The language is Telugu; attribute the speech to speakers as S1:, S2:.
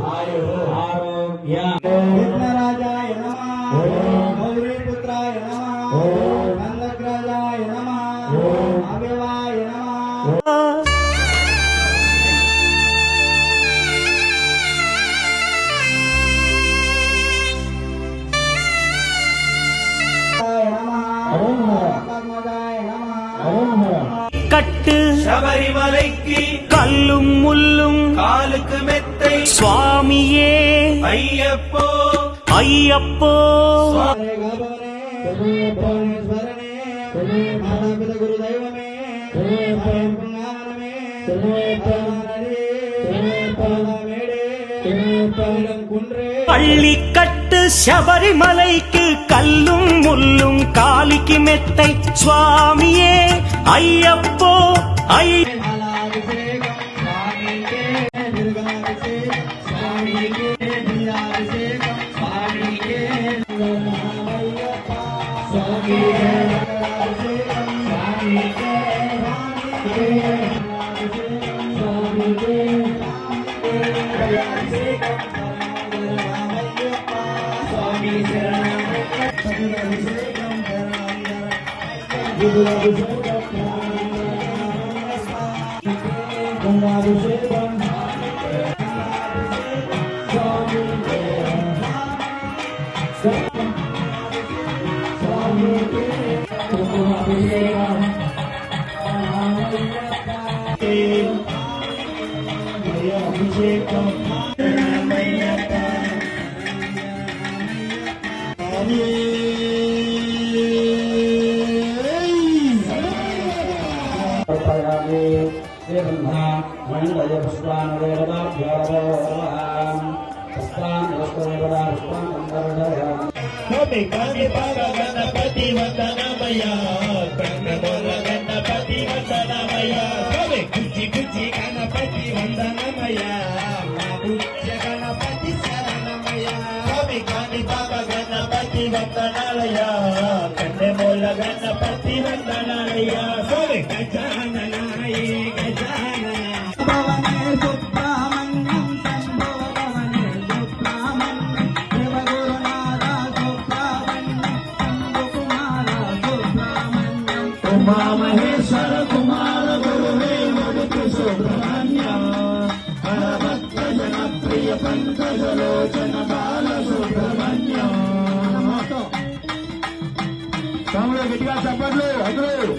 S1: आरोग्य विघ्नराजाय नमः गौरीपुत्राय नमः नंदग्राजाय नमः अव्यवाय नमः
S2: கட்டு
S3: சபரிமலைக்கு
S2: கல்லும் முள்ளும்
S3: காலுக்கு மெத்தை
S2: சுவாமியே
S3: ஐயப்போ
S2: ஐயப்போ பள்ளிக்கட்டு சபரிமலைக்கு கல்லும் முள்ளும் காலிக்கு மெத்தை சுவாமியே ஐயப்போ
S3: గణపతి వందనమయ కన్నమూల గణపతి వందనమయ కుచి కుచి గణపతి వందనమయ పూజ్య గణపతి శరణమయ కాని బాబా గణపతి వందనాలయ కన్నమూల గణపతి వందనాలయ గజాననాయ గజానన మహేశ్వర కుమార గురువే ముడికి సుబ్రహ్మణ్య హరభక్త జనప్రియ పంకజలోచన బాల సుబ్రహ్మణ్య తమ్ముడు గట్టిగా చెప్పట్లు అందరూ